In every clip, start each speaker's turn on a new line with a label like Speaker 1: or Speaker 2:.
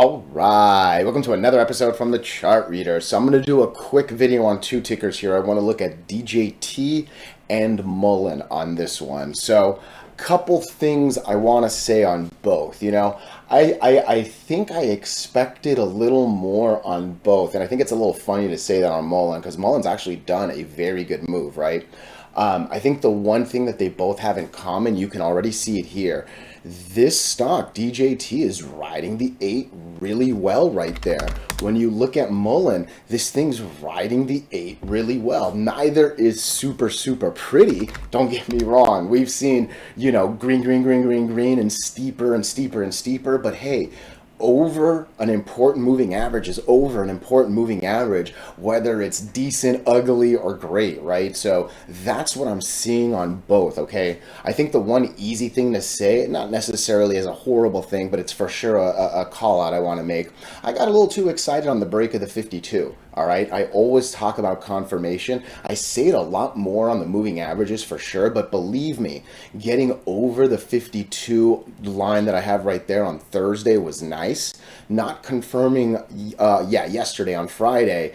Speaker 1: All right, welcome to another episode from the Chart Reader. So I'm going to do a quick video on two tickers here. I want to look at DJT and MULN on this one. So couple things I want to say on both. I think I expected a little more on both, and I think it's a little funny to say that on MULN because MULN's actually done a very good move, right? I think the one thing that they both have in common, you can already see it here. This stock, DJT, is riding the 8 really well right there. When you look at MULN, this thing's riding the 8 really well. Neither is super, super pretty. Don't get me wrong. We've seen, green, green, green, green, green, and steeper and steeper and steeper. But hey, over an important moving average is over an important moving average, whether it's decent, ugly, or great, right? So that's what I'm seeing on both, okay? I think the one easy thing to say, not necessarily as a horrible thing, but it's for sure a call out I want to make. I got a little too excited on the break of the 52. All right, I always talk about confirmation. I say it a lot more on the moving averages for sure, but believe me, getting over the 52 line that I have right there on Thursday was nice. Not confirming, yesterday on Friday,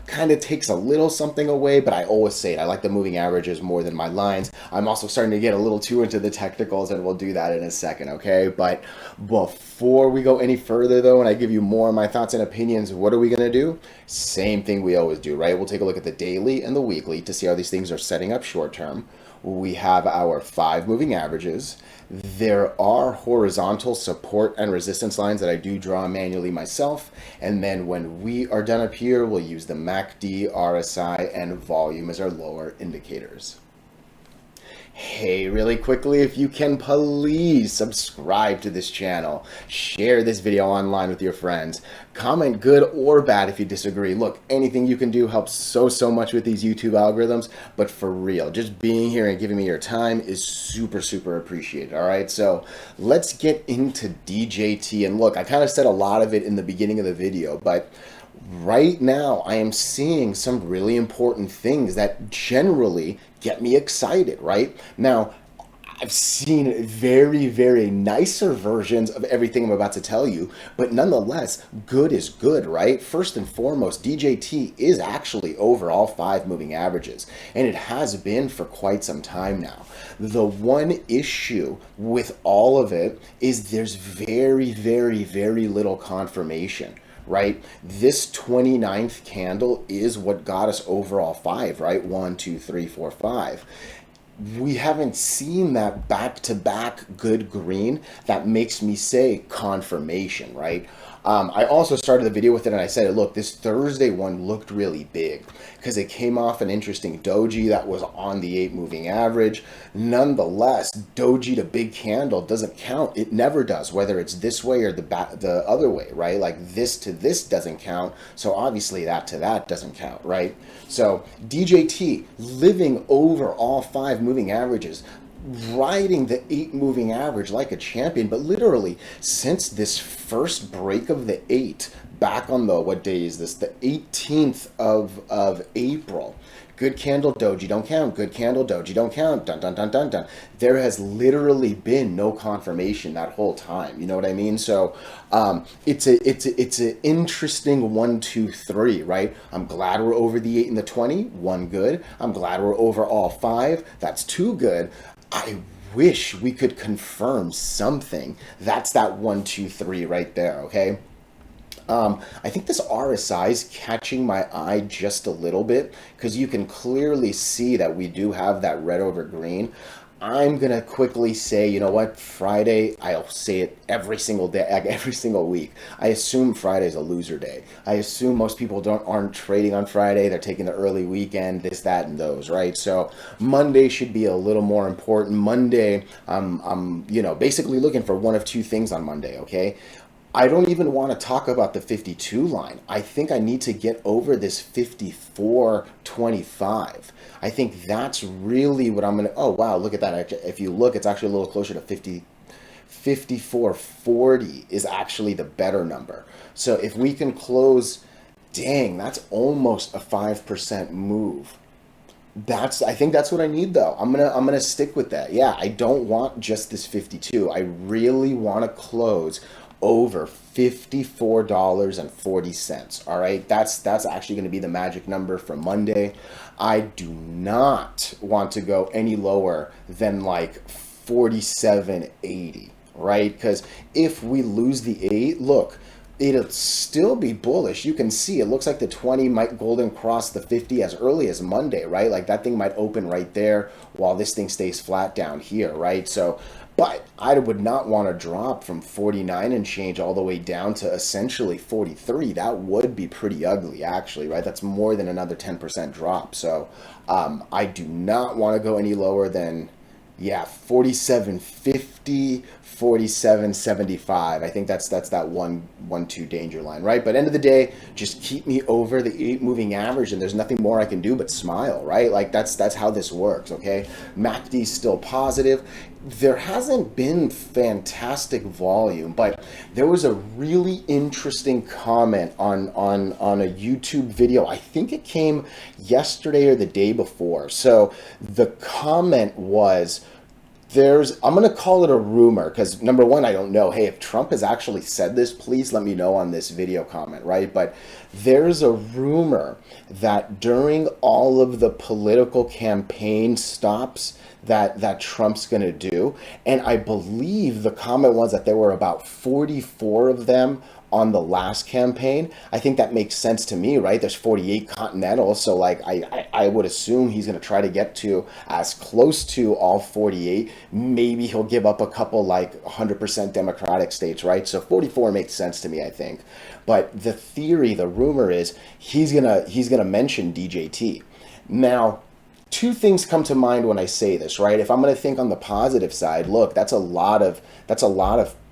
Speaker 1: kind of takes a little something away, but I always say it. I like the moving averages more than my lines. I'm also starting to get a little too into the technicals, and we'll do that in a second, okay? But before we go any further, though, and I give you more of my thoughts and opinions, what are we going to do? Same thing we always do, right? We'll take a look at the daily and the weekly to see how these things are setting up short term. We have our 5 moving averages. There are horizontal support and resistance lines that I do draw manually myself. And then when we are done up here, we'll use the MACD, RSI, and volume as our lower indicators. Hey, really quickly, if you can please subscribe to this channel, share this video online with your friends, comment good or bad if you disagree. Look, anything you can do helps so much with these YouTube algorithms, but for real, just being here and giving me your time is super appreciated. All right, so let's get into DJT. And look, I kind of said a lot of it in the beginning of the video, but right now I am seeing some really important things that generally get me excited. Right now I've seen very nicer versions of everything I'm about to tell you, but nonetheless, good is good, right? First and foremost, DJT is actually over all 5 moving averages, and it has been for quite some time now. The one issue with all of it is there's very little confirmation. Right? This 29th candle is what got us over all 5, right? 1, 2, 3, 4, 5. We haven't seen that back-to-back good green that makes me say confirmation, right? I also started the video with it and I said, look, this Thursday one looked really big because it came off an interesting doji that was on the 8 moving average. Nonetheless, doji to big candle doesn't count. It never does, whether it's this way or the other way, right? Like this to this doesn't count. So obviously that to that doesn't count, right? So DJT living over all 5 moving averages, riding the 8 moving average like a champion, but literally since this first break of the 8 back on the, what day is this, the 18th of April, good candle doji don't count, good candle doji don't count, dun. There has literally been no confirmation that whole time, you know what I mean? So it's an interesting 1, 2, 3, right? I'm glad we're over the 8 and the 20, 1 good. I'm glad we're over all 5, that's 2 good. I wish we could confirm something. That's that 1, 2, 3 right there, okay? I think this RSI is catching my eye just a little bit because you can clearly see that we do have that red over green. I'm going to quickly say, you know what, Friday, I'll say it every single day, every single week. I assume Friday's a loser day. I assume most people aren't trading on Friday. They're taking the early weekend, this, that, and those, right? So Monday should be a little more important. Monday, I'm basically looking for one of 2 things on Monday, okay? I don't even want to talk about the 52 line. I think I need to get over this 54.25. I think that's really what I'm going to, oh wow, look at that. If you look, it's actually a little closer to 54.40 is actually the better number. So if we can close, dang, that's almost a 5% move. I think that's what I need though. I'm gonna stick with that. Yeah, I don't want just this 52. I really want to close over $54.40. All right, that's actually going to be the magic number for Monday. I do not want to go any lower than like 47.80, right? Because if we lose the 8, look, it'll still be bullish. You can see it looks like the 20 might golden cross the 50 as early as Monday, right? Like that thing might open right there while this thing stays flat down here, right? So, but I would not want to drop from 49 and change all the way down to essentially 43. That would be pretty ugly, actually, right? That's more than another 10% drop. So I do not want to go any lower than, yeah, 47.50, 47.75. I think that's that 1-2 danger line, right? But end of the day, just keep me over the 8 moving average, and there's nothing more I can do but smile, right? Like that's how this works, okay? MACD's still positive. There hasn't been fantastic volume, but there was a really interesting comment on a YouTube video. I think it came yesterday or the day before. So the comment was, I'm going to call it a rumor because number one, I don't know. Hey, if Trump has actually said this, please let me know on this video comment, right? But there's a rumor that during all of the political campaign stops that Trump's going to do, and I believe the comment was that there were about 44 of them on the last campaign. I think that makes sense to me, right? There's 48 continental, so like I would assume he's going to try to get to as close to all 48. Maybe he'll give up a couple like 100% Democratic states, right? So 44 makes sense to me, I think. But the theory, the rumor is he's gonna mention DJT. Now, two things come to mind when I say this, right? If I'm going to think on the positive side, look, that's a lot of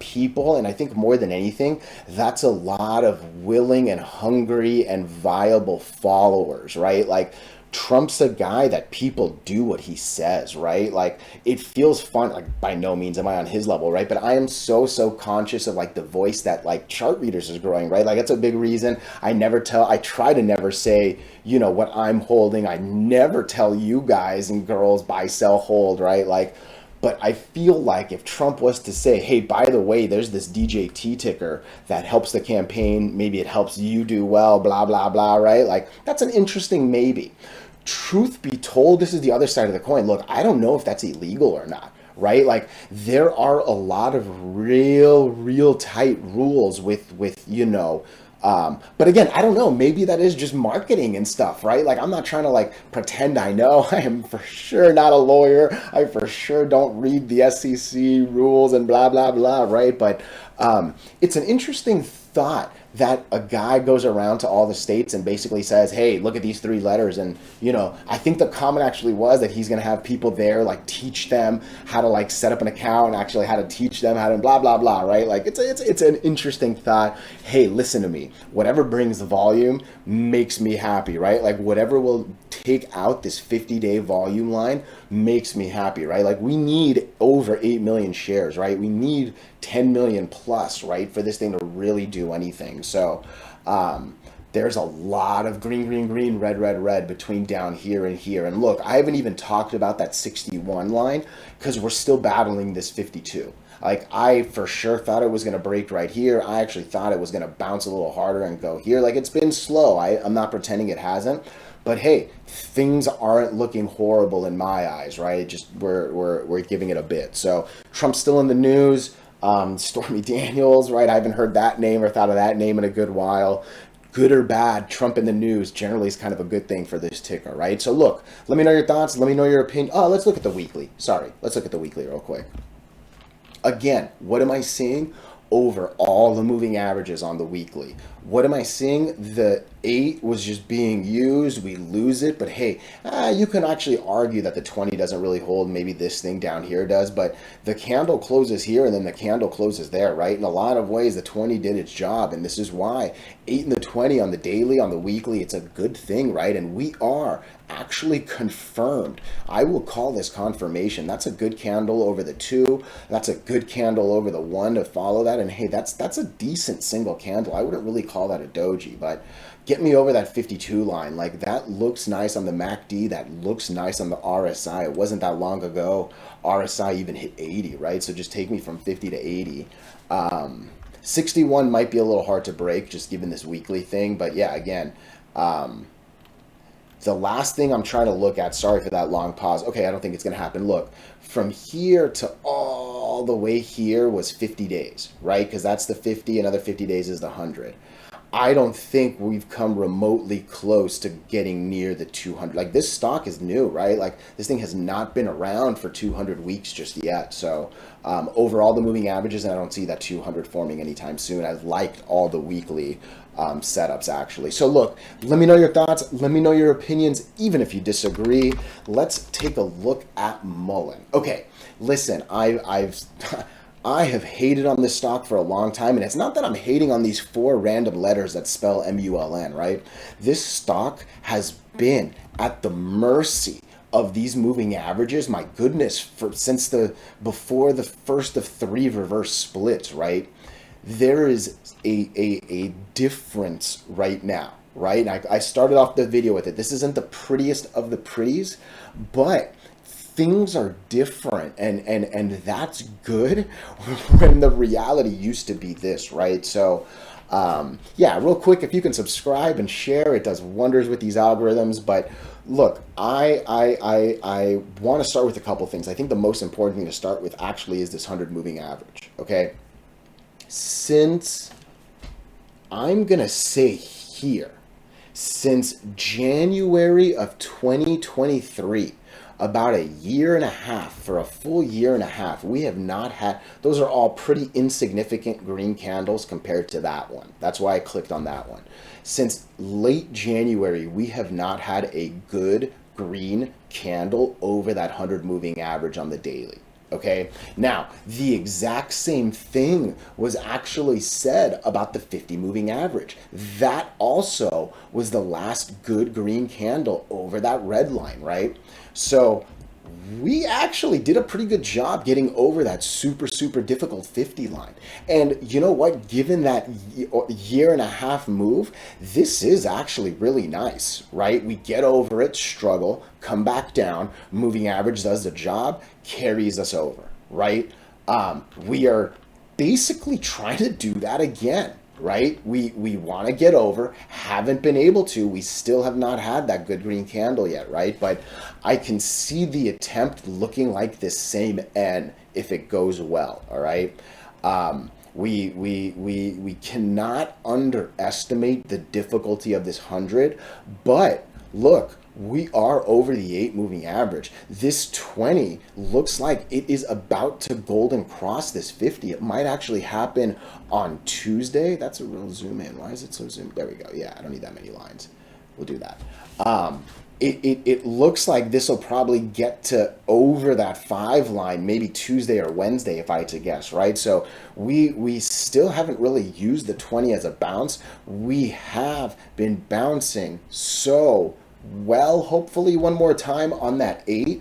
Speaker 1: people, and I think more than anything, that's a lot of willing and hungry and viable followers, right? Like Trump's a guy that people do what he says, right? Like it feels fun. Like by no means am I on his level, right? But I am so conscious of like the voice that like chart readers is growing, right? Like that's a big reason I try to never say, you know, what I'm holding. I never tell you guys and girls buy, sell, hold, right? Like, but I feel like if Trump was to say, hey, by the way, there's this DJT ticker that helps the campaign, maybe it helps you do well, blah, blah, blah, right? Like that's an interesting maybe. Truth be told, this is the other side of the coin. Look, I don't know if that's illegal or not, right? Like there are a lot of real tight rules with you know, but again, I don't know, maybe that is just marketing and stuff, right? Like I'm not trying to like pretend I know. I am for sure not a lawyer. I for sure don't read the SEC rules and blah, blah, blah, right? But it's an interesting thought that a guy goes around to all the states and basically says, hey, look at these 3 letters. And, you know, I think the comment actually was that he's going to have people there, like teach them how to like set up an account and actually how to teach them how to blah, blah, blah, right? Like it's an interesting thought. Hey, listen to me. Whatever brings the volume makes me happy, right? Like whatever will take out this 50-day volume line makes me happy, right? Like we need over 8 million shares, right? We need 10 million plus, right, for this thing to really do anything. So there's a lot of green, red between down here and here. And look, I haven't even talked about that 61 line because we're still battling this 52. Like I for sure thought it was going to break right here. I actually thought it was going to bounce a little harder and go here. Like it's been slow. I'm not pretending it hasn't. But hey, things aren't looking horrible in my eyes, right? Just we're giving it a bit. So Trump's still in the news. Stormy Daniels, right? I haven't heard that name or thought of that name in a good while. Good or bad, Trump in the news generally is kind of a good thing for this ticker, right? So look, let me know your thoughts. Let me know your opinion. Oh, let's look at the weekly. Sorry, let's look at the weekly real quick. Again, what am I seeing over all the moving averages on the weekly? What am I seeing? The 8 was just being used. We lose it. But hey, you can actually argue that the 20 doesn't really hold. Maybe this thing down here does. But the candle closes here and then the candle closes there, right? In a lot of ways, the 20 did its job. And this is why 8 and the 20 on the daily, on the weekly, it's a good thing, right? And we are actually confirmed. I will call this confirmation. That's a good candle over the 2. That's a good candle over the 1 to follow that. And hey, that's a decent single candle. I wouldn't really call that a doji, but get me over that 52 line. Like that looks nice on the MACD. That looks nice on the RSI. It wasn't that long ago RSI even hit 80, right? So just take me from 50 to 80. 61 might be a little hard to break just given this weekly thing, but yeah, again, um, the last thing I'm trying to look at, sorry for that long pause. Okay, I don't think it's going to happen. Look, from here to all the way here was 50 days, right? Because that's the 50, another 50 days is the 100. I don't think we've come remotely close to getting near the 200. Like, this stock is new, right? Like, this thing has not been around for 200 weeks just yet. So overall, the moving averages, and I don't see that 200 forming anytime soon. I've liked all the weekly setups, actually. So look, let me know your thoughts. Let me know your opinions, even if you disagree. Let's take a look at Mullen. Okay, listen, I have hated on this stock for a long time, and it's not that I'm hating on these 4 random letters that spell MULN, right? This stock has been at the mercy of these moving averages, my goodness, since before the first of 3 reverse splits, right? There is a difference right now, right? And I started off the video with it. This isn't the prettiest of the pretties, but things are different, and that's good when the reality used to be this, right? So yeah, real quick, if you can subscribe and share, it does wonders with these algorithms. But look, I want to start with a couple things. I think the most important thing to start with actually is this 100 moving average. Okay, since I'm gonna say here, since January of 2023, about a year and a half, for a full year and a half, we have not had, those are all pretty insignificant green candles compared to that one. That's why I clicked on that one. Since late January, we have not had a good green candle over that 100 moving average on the daily. Okay, now the exact same thing was actually said about the 50 moving average. That also was the last good green candle over that red line, right? So we actually did a pretty good job getting over that super difficult 50 line. And you know what, given that year and a half move, this is actually really nice, right? We get over it, struggle, come back down, moving average does the job, carries us over, right? We are basically trying to do that again, right? We want to get over, haven't been able to. We still have not had that good green candle yet, right? But I can see the attempt looking like this same N if it goes well, all right? We cannot underestimate the difficulty of this 100, but look, we are over the 8 moving average. This 20 looks like it is about to golden cross this 50. It might actually happen on Tuesday. That's a real zoom in. Why is it so zoomed? There we go. Yeah, I don't need that many lines. We'll do that. It looks like this will probably get to over that 5 line maybe Tuesday or Wednesday if I had to guess, right? So we still haven't really used the 20 as a bounce. We have been bouncing so well, hopefully one more time on that 8.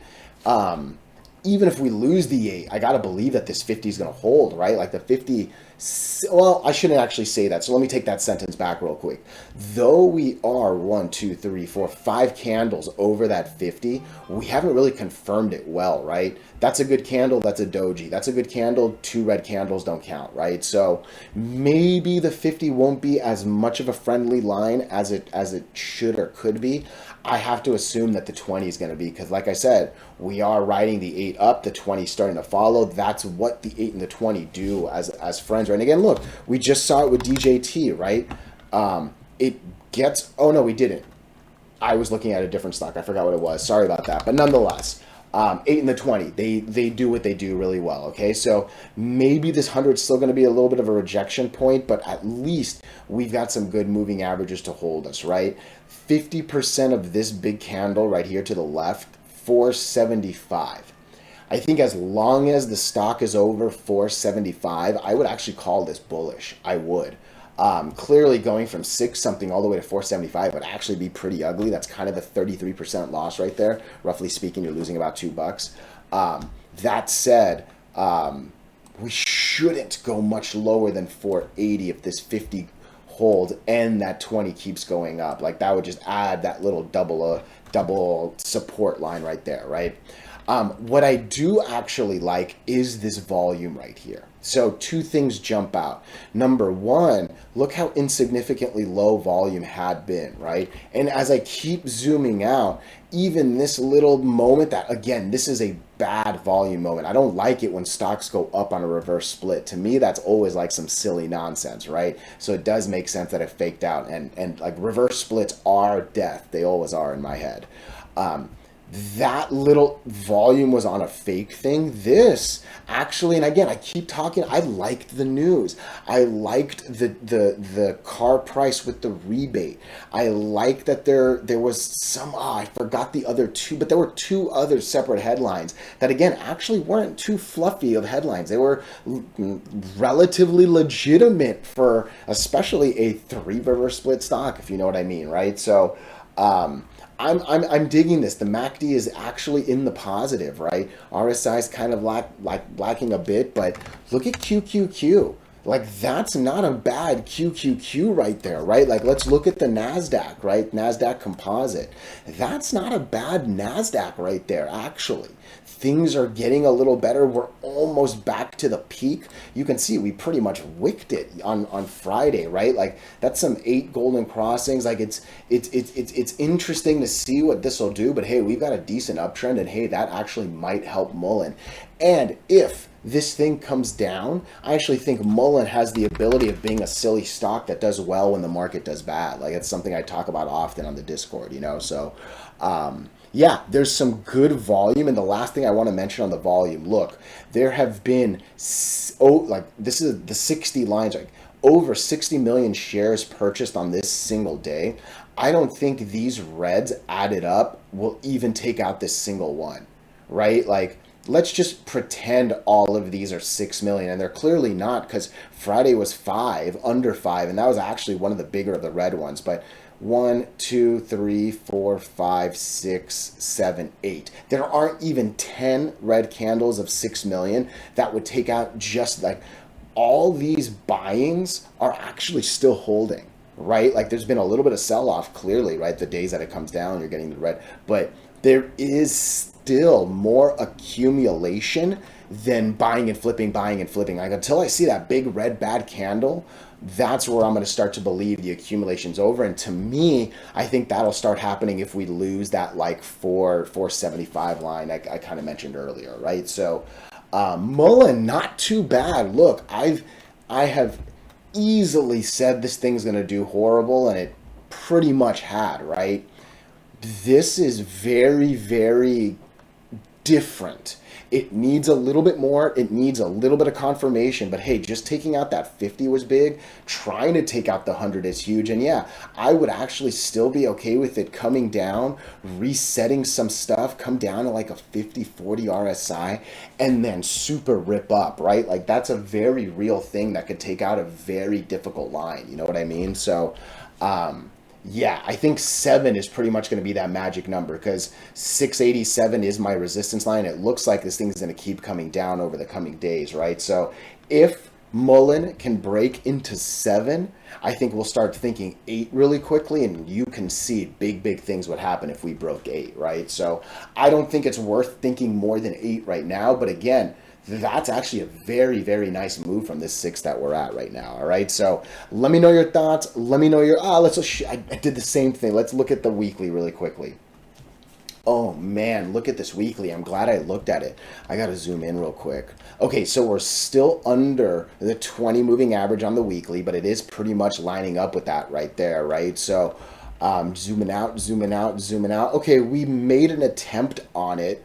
Speaker 1: Even if we lose the 8, I gotta believe that this 50 is gonna hold, right? Like the 50, well, I shouldn't actually say that, so let me take that sentence back real quick. Though we are 1, 2, 3, 4, 5 candles over that 50, we haven't really confirmed it well, right? That's a good candle, that's a doji. That's a good candle, 2 red candles don't count, right? So maybe the 50 won't be as much of a friendly line as it should or could be. I have to assume that the 20 is going to be, because like I said, we are riding the 8 up, the 20 starting to follow. That's what the 8 and the 20 do as friends, right? And again, look, we just saw it with DJT, right? It gets, oh no, we didn't. I was looking at a different stock. I forgot what it was. Sorry about that. But nonetheless, 8 and the 20, they do what they do really well, okay? So maybe this 100 is still going to be a little bit of a rejection point, but at least we've got some good moving averages to hold us, right? 50% of this big candle right here to the left, 475. I think as long as the stock is over 475, I would actually call this bullish. I would. Clearly going from 6 something all the way to 475 would actually be pretty ugly. That's kind of a 33% loss right there. Roughly speaking, you're losing about $2. That said, we shouldn't go much lower than 480 if this 50 holds and that 20 keeps going up. Like that would just add that little double support line right there, right? What I do actually like is this volume right here. So two things jump out. Number one, look how insignificantly low volume had been, right? And as I keep zooming out, even this little moment that, again, this is a bad volume moment. I don't like it when stocks go up on a reverse split. To me, that's always like some silly nonsense, right? So it does make sense that it faked out. And like reverse splits are death. They always are in my head. That little volume was on a fake thing. This actually, and again, I keep talking, I liked the news. I liked the car price with the rebate. I like that there was some, I forgot the other two, but there were two other separate headlines that again actually weren't too fluffy of headlines. They were relatively legitimate for especially a three reverse split stock, if you know what I mean, right? So I'm digging this. The MACD is actually in the positive, right? RSI is kind of lacking a bit, but look at QQQ. Like that's not a bad QQQ right there, right? Like let's look at the NASDAQ, right? NASDAQ composite. That's not a bad NASDAQ right there, actually. Things are getting a little better. We're almost back to the peak. You can see we pretty much wicked it on Friday, right? Like that's some 8 golden crossings. Like it's interesting to see what this will do. But hey, we've got a decent uptrend, and hey, that actually might help MULN. And if this thing comes down, I actually think MULN has the ability of being a silly stock that does well when the market does bad. Like it's something I talk about often on the Discord, you know. So yeah, there's some good volume. And the last thing I want to mention on the volume, look, there have been, like this is the 60 lines, like over 60 million shares purchased on this single day. I don't think these reds added up will even take out this single one, right? Like, let's just pretend all of these are 6 million, and they're clearly not, because Friday was 5, under 5, and that was actually one of the bigger of the red ones. But 1, 2, 3, 4, 5, 6, 7, 8. There aren't even 10 red candles of 6 million that would take out just like all these buyings are actually still holding, right? Like there's been a little bit of sell off clearly, right? The days that it comes down, you're getting the red, but there is still more accumulation than buying and flipping, buying and flipping. Like until I see that big red bad candle, that's where I'm going to start to believe the accumulation's over. And to me, I think that'll start happening if we lose that like 475 line I kind of mentioned earlier, right? So MULN, not too bad. Look, I have easily said this thing's going to do horrible, and it pretty much had, right? This is very, very different. It needs a little bit more. It needs a little bit of confirmation. But hey, just taking out that 50 was big. Trying to take out the 100 is huge. And yeah, I would actually still be okay with it coming down, resetting some stuff, come down to like a 50-40 RSI, and then super rip up, right? Like that's a very real thing that could take out a very difficult line. You know what I mean? So, yeah, I think 7 is pretty much going to be that magic number, because 687 is my resistance line. It looks like this thing's going to keep coming down over the coming days, right? So if MULN can break into 7, I think we'll start thinking 8 really quickly, and you can see big, big things would happen if we broke 8, right? So I don't think it's worth thinking more than 8 right now, but again, that's actually a very, very nice move from this 6 that we're at right now. All right. So let me know your thoughts. Let me know your, I did the same thing. Let's look at the weekly really quickly. Oh man, look at this weekly. I'm glad I looked at it. I got to zoom in real quick. Okay. So we're still under the 20 moving average on the weekly, but it is pretty much lining up with that right there. Right. So, zooming out, zooming out, zooming out. Okay. We made an attempt on it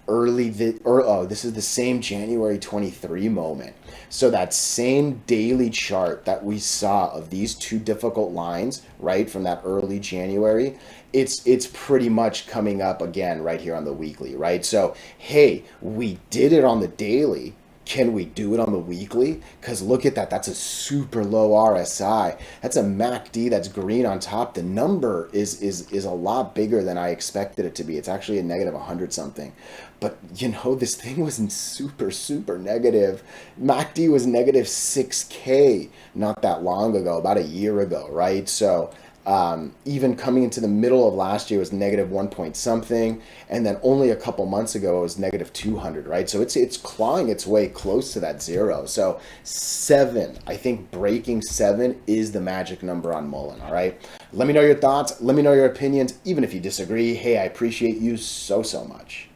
Speaker 1: this is the same January 23 moment. So that same daily chart that we saw of these two difficult lines, right, from that early January, it's pretty much coming up again right here on the weekly, right? So hey, we did it on the daily. Can we do it on the weekly? Because look at that. That's a super low RSI. That's a MACD that's green on top. The number is a lot bigger than I expected it to be. It's actually a negative 100 something. But, you know, this thing wasn't super, super negative. MACD was negative 6K not that long ago, about a year ago, right? So Even coming into the middle of last year, it was negative 1 point something, and then only a couple months ago it was negative 200, right? So it's clawing its way close to that zero. So 7, I think breaking 7 is the magic number on Mullen. All right, let me know your thoughts. Let me know your opinions, even if you disagree. Hey, I appreciate you so much.